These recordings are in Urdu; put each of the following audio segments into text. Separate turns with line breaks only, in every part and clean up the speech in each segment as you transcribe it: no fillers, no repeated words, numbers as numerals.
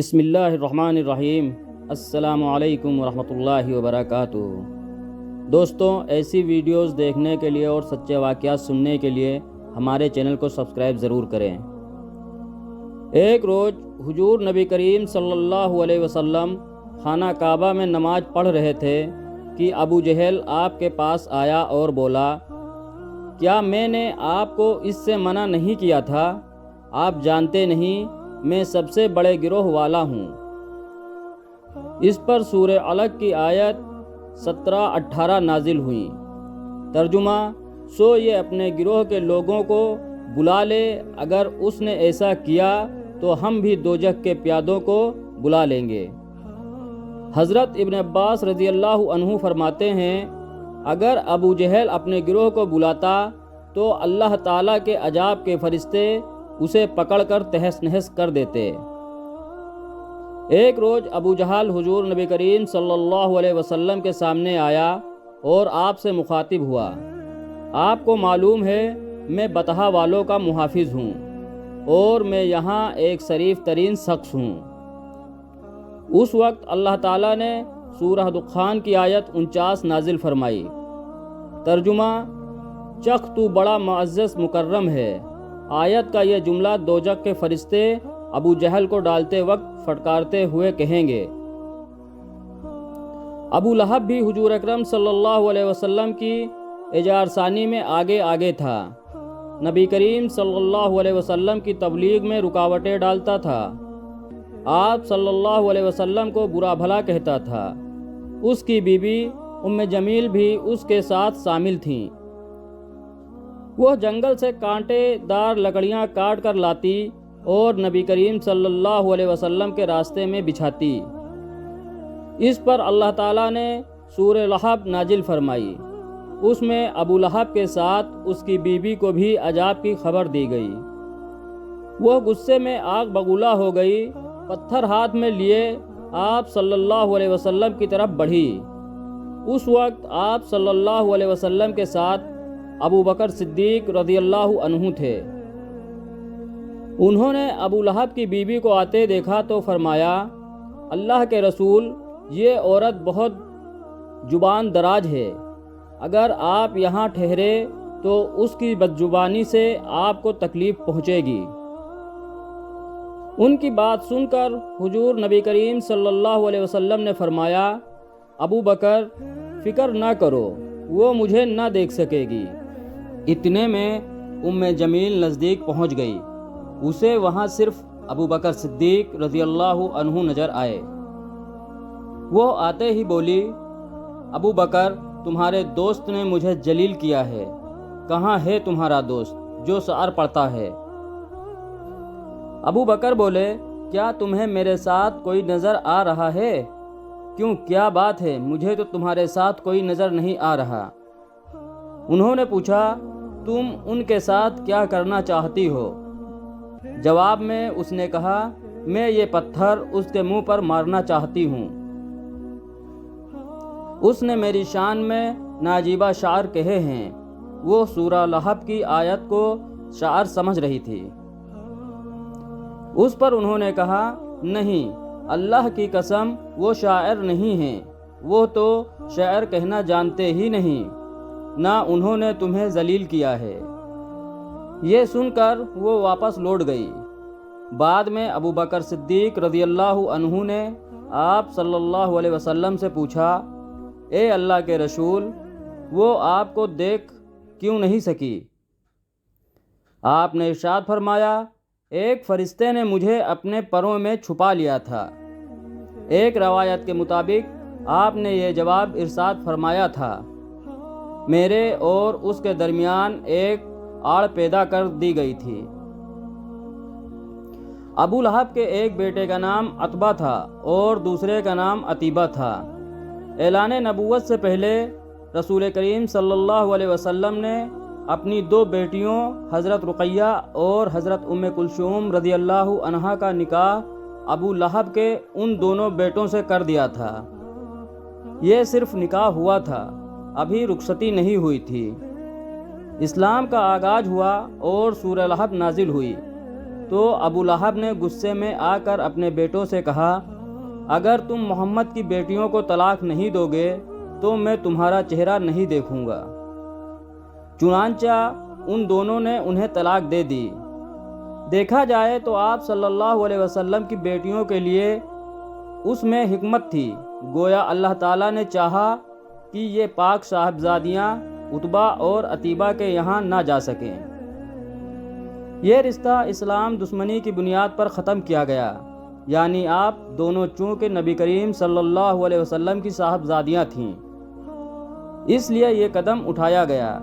بسم اللہ الرحمن الرحیم۔ السلام علیکم ورحمۃ اللہ وبرکاتہ۔ دوستوں، ایسی ویڈیوز دیکھنے کے لیے اور سچے واقعات سننے کے لیے ہمارے چینل کو سبسکرائب ضرور کریں۔ ایک روز حضور نبی کریم صلی اللہ علیہ وسلم خانہ کعبہ میں نماز پڑھ رہے تھے کہ ابو جہل آپ کے پاس آیا اور بولا، کیا میں نے آپ کو اس سے منع نہیں کیا تھا؟ آپ جانتے نہیں میں سب سے بڑے گروہ والا ہوں۔ اس پر سورہ علق کی آیت 17-18 نازل ہوئیں۔ ترجمہ: سو یہ اپنے گروہ کے لوگوں کو بلا لے، اگر اس نے ایسا کیا تو ہم بھی دوزخ کے پیادوں کو بلا لیں گے۔ حضرت ابن عباس رضی اللہ عنہ فرماتے ہیں، اگر ابو جہل اپنے گروہ کو بلاتا تو اللہ تعالیٰ کے عذاب کے فرشتے اسے پکڑ کر تہس نہس کر دیتے۔ ایک روز ابو جہل حضور نبی کریم صلی اللہ علیہ وسلم کے سامنے آیا اور آپ سے مخاطب ہوا، آپ کو معلوم ہے میں بطحہ والوں کا محافظ ہوں اور میں یہاں ایک شریف ترین شخص ہوں۔ اس وقت اللہ تعالیٰ نے سورہ دخان کی آیت 49 نازل فرمائی۔ ترجمہ: چخ تو بڑا معزز مکرم ہے۔ آیت کا یہ جملہ دوزخ کے فرشتے ابو جہل کو ڈالتے وقت پھٹکارتے ہوئے کہیں گے۔ ابو لہب بھی حضور اکرم صلی اللہ علیہ وسلم کی اجارثانی میں آگے تھا۔ نبی کریم صلی اللہ علیہ وسلم کی تبلیغ میں رکاوٹیں ڈالتا تھا۔ آپ صلی اللہ علیہ وسلم کو برا بھلا کہتا تھا۔ اس کی بیوی ام جمیل بھی اس کے ساتھ شامل تھیں۔ وہ جنگل سے کانٹے دار لکڑیاں کاٹ کر لاتی اور نبی کریم صلی اللہ علیہ وسلم کے راستے میں بچھاتی۔ اس پر اللہ تعالیٰ نے سورہ لہب نازل فرمائی۔ اس میں ابو لہب کے ساتھ اس کی بیوی کو بھی عذاب کی خبر دی گئی۔ وہ غصے میں آگ بگولا ہو گئی، پتھر ہاتھ میں لیے آپ صلی اللہ علیہ وسلم کی طرف بڑھی۔ اس وقت آپ صلی اللہ علیہ وسلم کے ساتھ ابو بکر صدیق رضی اللہ عنہ تھے۔ انہوں نے ابو لہب کی بیوی کو آتے دیکھا تو فرمایا، اللہ کے رسول، یہ عورت بہت زبان دراز ہے، اگر آپ یہاں ٹھہرے تو اس کی بدزبانی سے آپ کو تکلیف پہنچے گی۔ ان کی بات سن کر حضور نبی کریم صلی اللہ علیہ وسلم نے فرمایا، ابو بکر، فکر نہ کرو، وہ مجھے نہ دیکھ سکے گی۔ اتنے میں ام جمیل نزدیک پہنچ گئی۔ اسے وہاں صرف ابو بکر صدیق رضی اللہ عنہ نظر آئے۔ وہ آتے ہی بولی، ابو بکر، تمہارے دوست نے مجھے جلیل کیا ہے، کہاں ہے تمہارا دوست جو شعر پڑھتا ہے؟ ابو بکر بولے، کیا تمہیں میرے ساتھ کوئی نظر آ رہا ہے؟ کیوں، کیا بات ہے؟ مجھے تو تمہارے ساتھ کوئی نظر نہیں آ رہا۔ انہوں نے پوچھا، تم ان کے ساتھ کیا کرنا چاہتی ہو؟ جواب میں اس نے کہا، میں یہ پتھر اس کے منہ پر مارنا چاہتی ہوں۔ اس نے میری شان میں ناجیبہ شعر کہے ہیں۔ وہ سورہ لہب کی آیت کو شعر سمجھ رہی تھی۔ اس پر انہوں نے کہا، نہیں، اللہ کی قسم، وہ شاعر نہیں ہیں، وہ تو شعر کہنا جانتے ہی نہیں، نہ انہوں نے تمہیں ذلیل کیا ہے۔ یہ سن کر وہ واپس لوٹ گئی۔ بعد میں ابو بکر صدیق رضی اللہ عنہ نے آپ صلی اللہ علیہ وسلم سے پوچھا، اے اللہ کے رسول، وہ آپ کو دیکھ کیوں نہیں سکی؟ آپ نے ارشاد فرمایا، ایک فرشتے نے مجھے اپنے پروں میں چھپا لیا تھا۔ ایک روایت کے مطابق آپ نے یہ جواب ارشاد فرمایا تھا، میرے اور اس کے درمیان ایک آڑ پیدا کر دی گئی تھی۔ ابو لہب کے ایک بیٹے کا نام عتبہ تھا اور دوسرے کا نام عتیبہ تھا۔ اعلان نبوت سے پہلے رسول کریم صلی اللہ علیہ وسلم نے اپنی دو بیٹیوں حضرت رقیہ اور حضرت ام کلثوم رضی اللہ عنہا کا نکاح ابو لہب کے ان دونوں بیٹوں سے کر دیا تھا۔ یہ صرف نکاح ہوا تھا، ابھی رخصتی نہیں ہوئی تھی۔ اسلام کا آغاز ہوا اور سورہ لہب نازل ہوئی۔ تو ابو لہب نے غصے میں آ کر اپنے بیٹوں سے کہا، اگر تم محمد کی بیٹیوں کو طلاق نہیں دو گے تو میں تمہارا چہرہ نہیں دیکھوں گا۔ چنانچہ ان دونوں نے انہیں طلاق دے دی۔ دیکھا جائے تو آپ صلی اللہ علیہ وسلم کی بیٹیوں کے لیے اس میں حکمت تھی، گویا اللہ تعالیٰ نے چاہا کہ یہ پاک صاحبزادیاں عتبہ اور عتیبہ کے یہاں نہ جا سکیں۔ یہ رشتہ اسلام دشمنی کی بنیاد پر ختم کیا گیا، یعنی آپ دونوں چونکہ نبی کریم صلی اللہ علیہ وسلم کی صاحبزادیاں تھیں، اس لیے یہ قدم اٹھایا گیا۔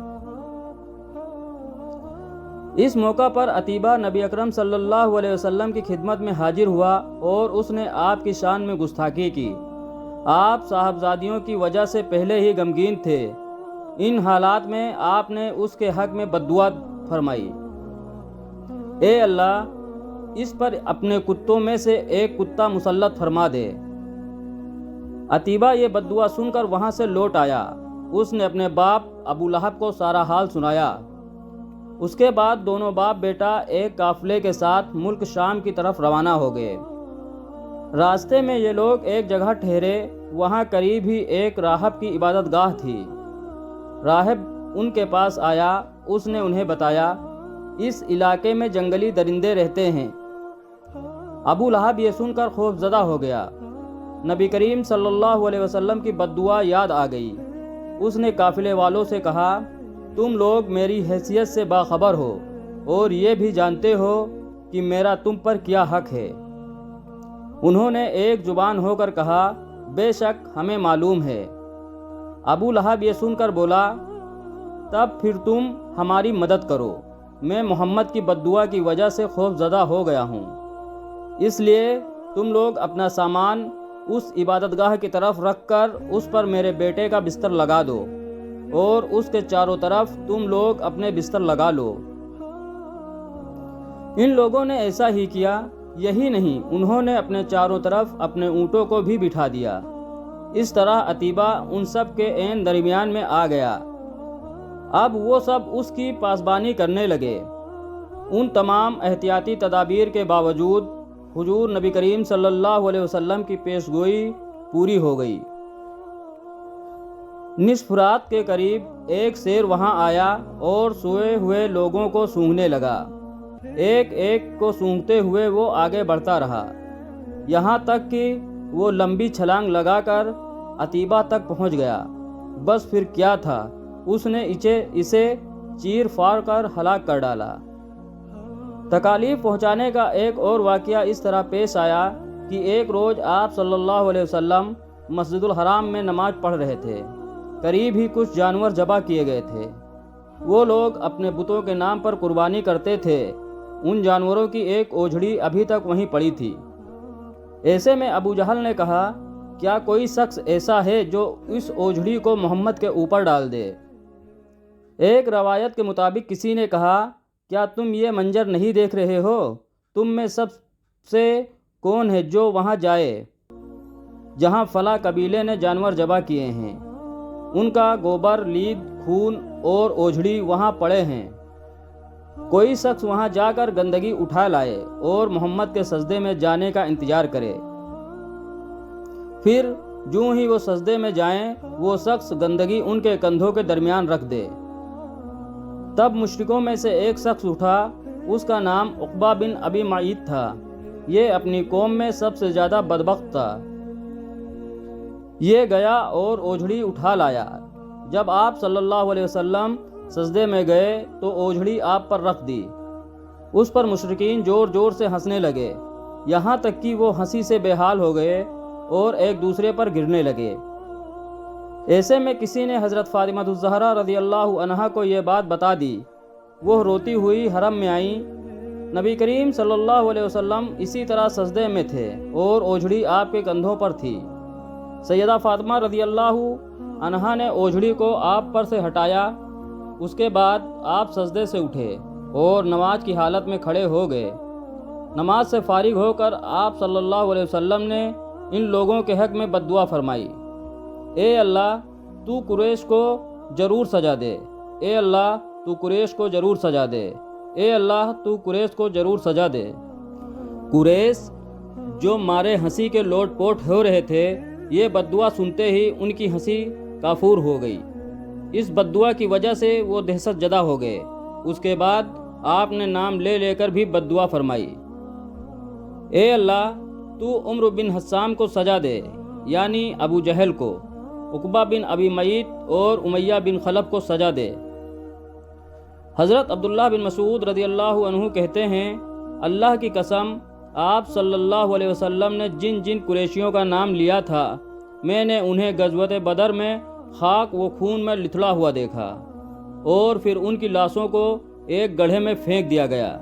اس موقع پر عتیبہ نبی اکرم صلی اللہ علیہ وسلم کی خدمت میں حاضر ہوا اور اس نے آپ کی شان میں گستاخی کی۔ آپ صاحبزادیوں کی وجہ سے پہلے ہی غمگین تھے۔ ان حالات میں آپ نے اس کے حق میں بددعا فرمائی، اے اللہ، اس پر اپنے کتوں میں سے ایک کتا مسلط فرما دے۔ عتیبہ یہ بددعا سن کر وہاں سے لوٹ آیا۔ اس نے اپنے باپ ابو لہب کو سارا حال سنایا۔ اس کے بعد دونوں باپ بیٹا ایک قافلے کے ساتھ ملک شام کی طرف روانہ ہو گئے۔ راستے میں یہ لوگ ایک جگہ ٹھہرے، وہاں قریب ہی ایک راہب کی عبادت گاہ تھی۔ راہب ان کے پاس آیا، اس نے انہیں بتایا، اس علاقے میں جنگلی درندے رہتے ہیں۔ ابو لہب یہ سن کر خوف زدہ ہو گیا۔ نبی کریم صلی اللہ علیہ وسلم کی بددعا یاد آ گئی۔ اس نے قافلے والوں سے کہا، تم لوگ میری حیثیت سے باخبر ہو اور یہ بھی جانتے ہو کہ میرا تم پر کیا حق ہے۔ انہوں نے ایک زبان ہو کر کہا، بے شک ہمیں معلوم ہے۔ ابو لہب یہ سن کر بولا، تب پھر تم ہماری مدد کرو، میں محمد کی بددعا کی وجہ سے خوف زدہ ہو گیا ہوں، اس لیے تم لوگ اپنا سامان اس عبادت گاہ کی طرف رکھ کر اس پر میرے بیٹے کا بستر لگا دو اور اس کے چاروں طرف تم لوگ اپنے بستر لگا لو۔ ان لوگوں نے ایسا ہی کیا۔ یہی نہیں، انہوں نے اپنے چاروں طرف اپنے اونٹوں کو بھی بٹھا دیا۔ اس طرح عتیبہ ان سب کے عین درمیان میں آ گیا۔ اب وہ سب اس کی پاسبانی کرنے لگے۔ ان تمام احتیاطی تدابیر کے باوجود حضور نبی کریم صلی اللہ علیہ وسلم کی پیش گوئی پوری ہو گئی۔ نصف رات کے قریب ایک شیر وہاں آیا اور سوئے ہوئے لوگوں کو سونگھنے لگا۔ ایک ایک کو سونگھتے ہوئے وہ آگے بڑھتا رہا، یہاں تک کہ وہ لمبی چھلانگ لگا کر عتیبہ تک پہنچ گیا۔ بس پھر کیا تھا، اس نے اسے چیر پھاڑ کر ہلاک کر ڈالا۔ تکالیف پہنچانے کا ایک اور واقعہ اس طرح پیش آیا کہ ایک روز آپ صلی اللہ علیہ وسلم مسجد الحرام میں نماز پڑھ رہے تھے۔ قریب ہی کچھ جانور ذبح کیے گئے تھے۔ وہ لوگ اپنے بتوں کے نام پر قربانی کرتے تھے۔ ان جانوروں کی ایک اوجھڑی ابھی تک وہیں پڑی تھی۔ ایسے میں ابو جہل نے کہا، کیا کوئی شخص ایسا ہے جو اس اوجھڑی کو محمد کے اوپر ڈال دے؟ ایک روایت کے مطابق کسی نے کہا، کیا تم یہ منظر نہیں دیکھ رہے ہو؟ تم میں سب سے کون ہے جو وہاں جائے جہاں فلاں قبیلے نے جانور ذبح کیے ہیں؟ ان کا گوبر، لید، خون اور اوجھڑی وہاں پڑے ہیں۔ کوئی شخص وہاں جا کر گندگی اٹھا لائے اور محمد کے سجدے میں جانے کا انتظار کرے۔ پھر جوں ہی وہ سجدے میں جائیں، وہ شخص گندگی ان کے کندھوں کے درمیان رکھ دے۔ تب مشرکوں میں سے ایک شخص اٹھا، اس کا نام عقبہ بن ابی معیط تھا۔ یہ اپنی قوم میں سب سے زیادہ بدبخت تھا۔ یہ گیا اور اوجھڑی اٹھا لایا۔ جب آپ صلی اللہ علیہ وسلم سجدے میں گئے تو اوجھڑی آپ پر رکھ دی۔ اس پر مشرکین زور زور سے ہنسنے لگے، یہاں تک کہ وہ ہنسی سے بے حال ہو گئے اور ایک دوسرے پر گرنے لگے۔ ایسے میں کسی نے حضرت فاطمہ الزہرا رضی اللہ عنہا کو یہ بات بتا دی۔ وہ روتی ہوئی حرم میں آئیں۔ نبی کریم صلی اللہ علیہ وسلم اسی طرح سجدے میں تھے اور اوجھڑی آپ کے کندھوں پر تھی۔ سیدہ فاطمہ رضی اللہ عنہا نے اوجھڑی کو آپ پر سے ہٹایا۔ اس کے بعد آپ سجدے سے اٹھے اور نماز کی حالت میں کھڑے ہو گئے۔ نماز سے فارغ ہو کر آپ صلی اللہ علیہ وسلم نے ان لوگوں کے حق میں بددعا فرمائی، اے اللہ، تو قریش کو ضرور سزا دے، اے اللہ، تو قریش کو ضرور سزا دے، اے اللہ تو قریش کو ضرور سزا دے۔ قریش جو مارے ہنسی کے لوٹ پوٹ ہو رہے تھے، یہ بددعا سنتے ہی ان کی ہنسی کافور ہو گئی۔ اس بددعا کی وجہ سے وہ دہشت زدہ ہو گئے۔ اس کے بعد آپ نے نام لے لے کر بھی بددعا فرمائی، اے اللہ تو عمرو بن حسام کو سزا دے، یعنی ابو جہل کو، عقبہ بن ابی معیط اور امیہ بن خلف کو سزا دے۔ حضرت عبداللہ بن مسعود رضی اللہ عنہ کہتے ہیں، اللہ کی قسم آپ صلی اللہ علیہ وسلم نے جن جن قریشیوں کا نام لیا تھا، میں نے انہیں غزوۃ بدر میں خاک و خون میں لتھڑا ہوا دیکھا، اور پھر ان کی لاشوں کو ایک گڑھے میں پھینک دیا گیا۔